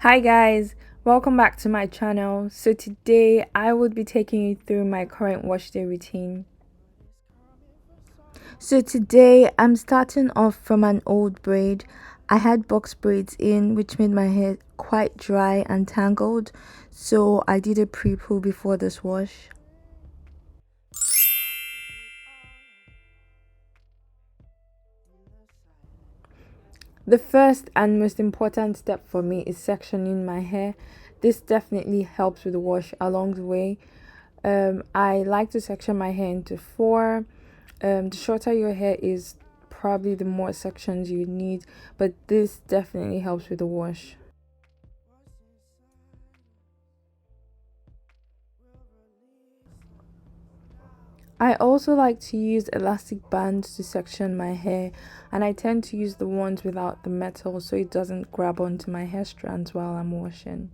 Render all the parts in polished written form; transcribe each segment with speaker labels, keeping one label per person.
Speaker 1: Hi guys, welcome back to my channel. So today I would be taking you through my current wash day routine. So today I'm starting off from an old braid. I had box braids in which made my hair quite dry and tangled, so I did a pre-pull before this wash. The first and most important step for me is sectioning my hair. This definitely helps with the wash along the way. I like to section my hair into four. The shorter your hair is, probably the more sections you need, but this definitely helps with the wash. I also like to use elastic bands to section my hair, and I tend to use the ones without the metal so it doesn't grab onto my hair strands while I'm washing.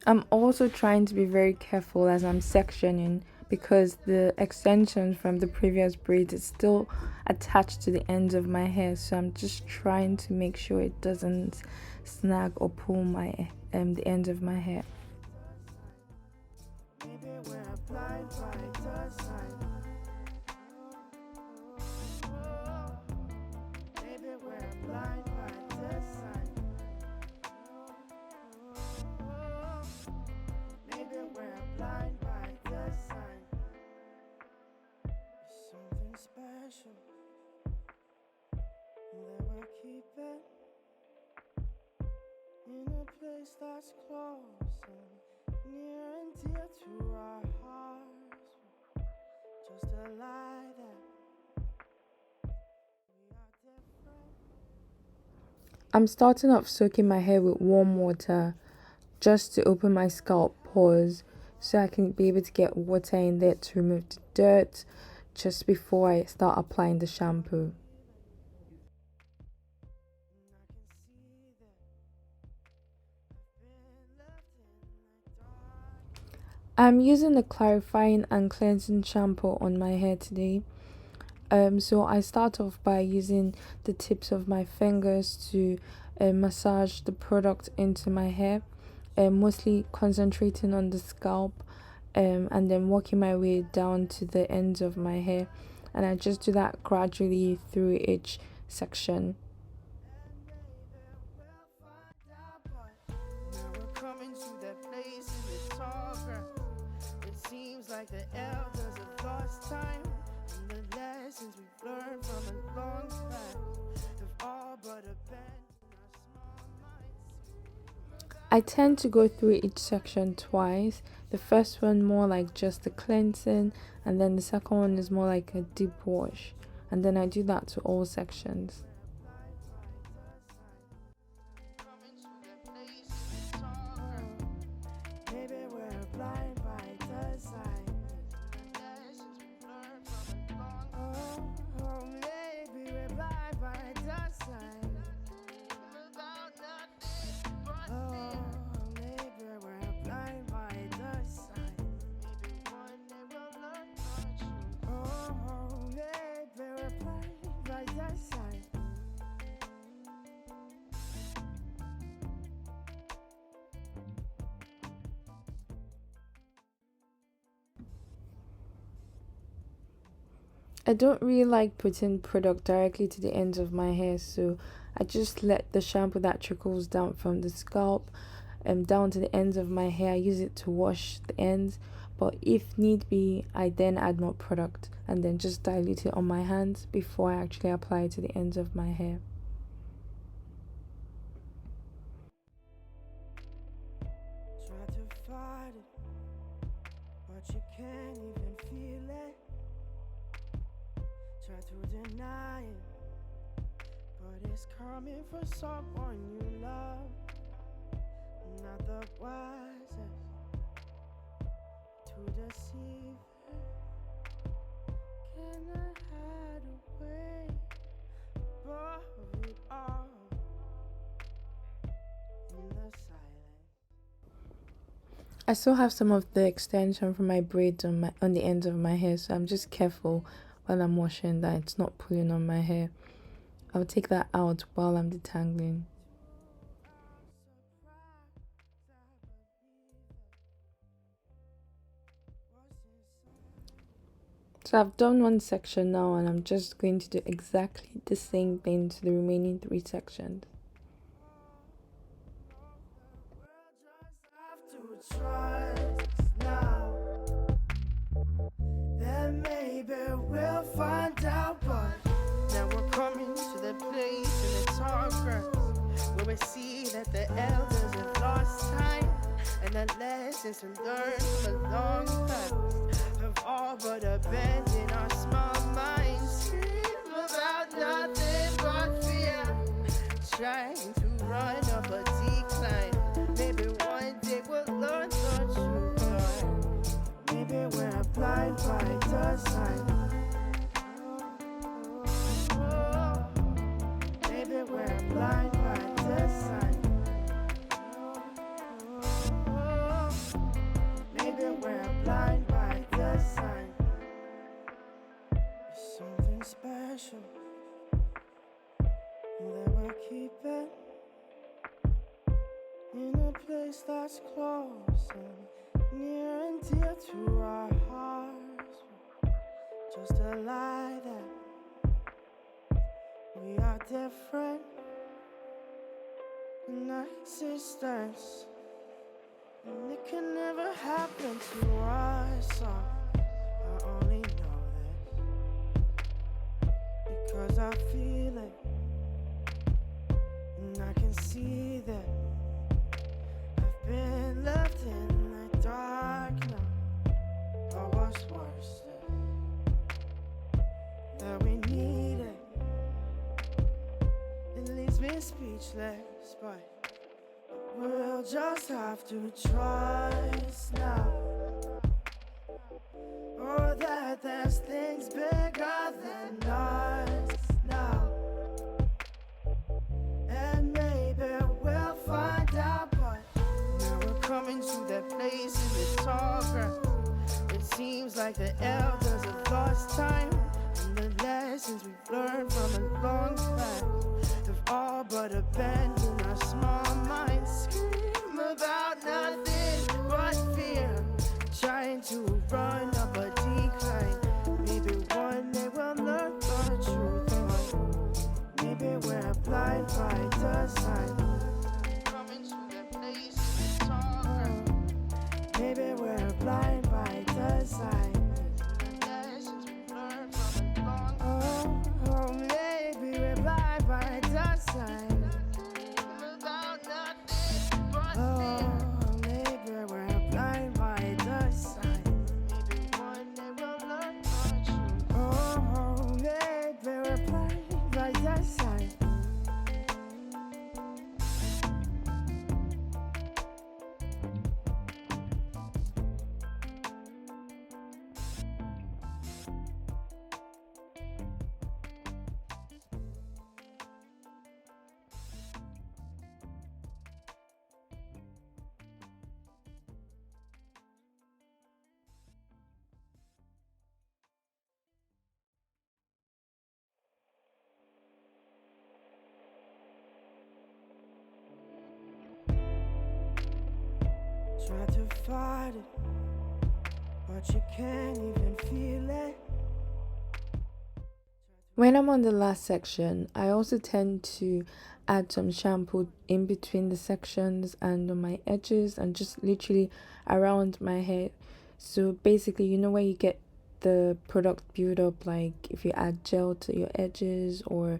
Speaker 1: I'm also trying to be very careful as I'm sectioning because the extension from the previous braid is still attached to the ends of my hair, so I'm just trying to make sure it doesn't snag or pull my the ends of my hair.
Speaker 2: Special that we'll keep it in a place that's close and near and dear to our hearts. Just a lie that we are different.
Speaker 1: I'm starting off soaking my hair with warm water just to open my scalp pores so I can be able to get water in there to remove the dirt just before I start applying the shampoo. I'm using the clarifying and cleansing shampoo on my hair today. So I start off by using the tips of my fingers to massage the product into my hair, mostly concentrating on the scalp, and then working my way down to the ends of my hair. And I just do that gradually through each section.
Speaker 2: It seems like the elders have lost time, and the lessons we've learned from a long past have all but abandoned our small minds.
Speaker 1: I tend to go through each section twice. The first one more like just the cleansing, and then the second one is more like a deep wash. And then I do that to all sections.
Speaker 2: Maybe we're blind by design. Lessons we've learned from a long time. Oh, maybe we're blind by design. About nothing but oh, maybe we're blind by design. Maybe one day we'll learn the truth. Oh, maybe we're blind by design.
Speaker 1: I don't really like putting product directly to the ends of my hair, so I just let the shampoo that trickles down from the scalp down to the ends of my hair. I use it to wash the ends, but if need be, I then add more product and then just dilute it on my hands before I actually apply it to the ends of my hair.
Speaker 2: Try to fight it, but you can't even feel it. Try to deny it, but it's coming for someone you love. Not the wisest to deceive her. Can I hide away above it all in the silence?
Speaker 1: I still have some of the extension from my braids on the ends of my hair, so I'm just careful while I'm washing that it's not pulling on my hair. I'll take that out while I'm detangling. So I've done one section now, and I'm just going to do exactly the same thing to the remaining 3 sections.
Speaker 2: Then maybe we'll find out, but now we're coming to the place in the tall grass where we see that the elders have lost time and the lessons to learn from a long past have all but abandoned our small minds. Scream about nothing but fear, trying to run up a decline. Maybe one day we'll learn the truth, but maybe we're blind by design. Maybe we're blind by design. Maybe we're blind by design. It's something special that we're keeping in a place that's close and near and dear to our hearts. Just a lie that we are different in our existence, and it can never happen to us. I only know this because I feel it, and I can see that I've been left in the dark now. Or what's worse, that we need it. It leaves me speechless, but we'll just have to trust now. Oh, that there's things bigger than us now. And maybe we'll find out, but now we're coming to that place in the tall grass. It seems like the elders have lost time, and the lessons we've learned from a long past have all but abandoned our small minds. Scream about nothing but fear, trying to run up a decline. Maybe one day we'll learn the truth, but maybe we're blind by design. Coming to the place in the tall. Maybe we're blind by design. Lessons we learned from a long time. Oh, maybe we're blind by design. About nothing but fear. Maybe we're blind by design. Maybe one day we'll learn the truth. Oh, maybe we're blind by design. Try to fight it, but you can't even feel it.
Speaker 1: When I'm on the last section, I also tend to add some shampoo in between the sections and on my edges and just literally around my hair. So basically, you know where you get the product build up, like if you add gel to your edges or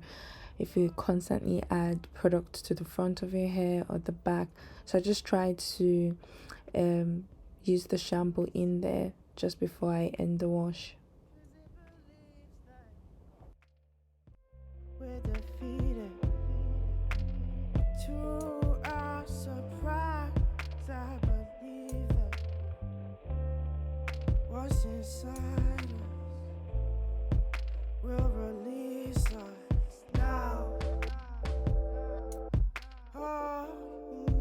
Speaker 1: if you constantly add product to the front of your hair or the back. So I just try to use the shampoo in there just before I end the wash.
Speaker 2: We're defeated. To our surprise, I believe that what's inside us will release us now. Oh,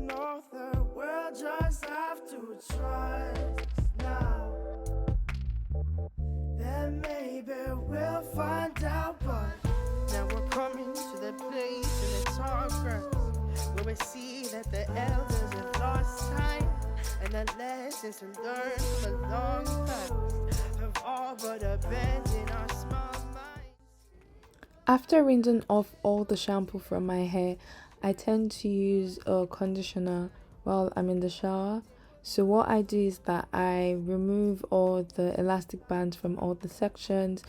Speaker 2: no, the world just have to try. we see that the elders have lost time, and the lessons to learn from a long past have all but abandoned our small minds.
Speaker 1: After rinsing off all the shampoo from my hair, I tend to use a conditioner while I'm in the shower. So what I do is that I remove all the elastic bands from all the sections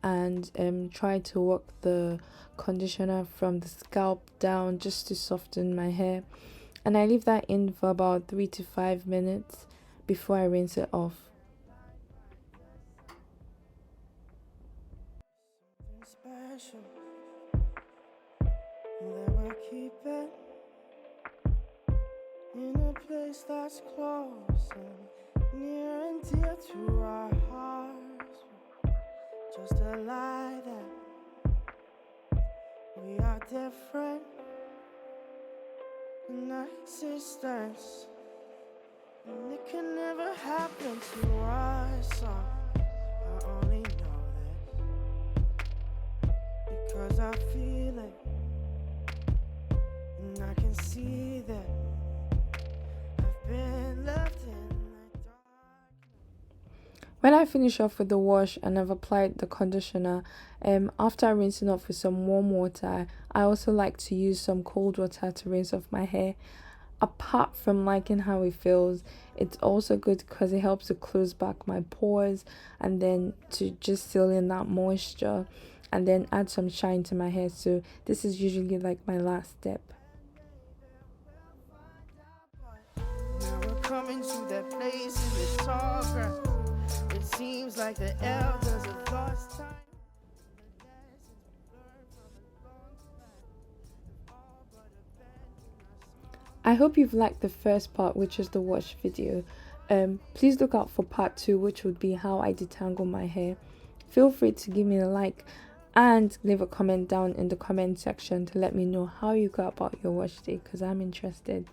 Speaker 1: and try to work the conditioner from the scalp down just to soften my hair. And I leave that in for about 3 to 5 minutes before I rinse it off.
Speaker 2: Something special that we're keeping in a place that's close and near and dear to our hearts. Just a lie that we are different in our existence, and it can never happen to us. I only know this because I feel it, and I can see that I've been left in the dark.
Speaker 1: When I finish off with the wash and I've applied the conditioner, after rinsing off with some warm water, I also like to use some cold water to rinse off my hair. Apart from liking how it feels, it's also good because it helps to close back my pores and then to just seal in that moisture and then add some shine to my hair. So this is usually like my last step.
Speaker 2: Now we're coming to that place in the tall grass. It seems like the elders have lost time. The lessons we learned from a long past have all but abandoned our small.
Speaker 1: I hope you've liked the first part, which is the wash video. Please look out for part 2, which would be how I detangle my hair. Feel free to give me a like and leave a comment down in the comment section to let me know how you go about your wash day because I'm interested.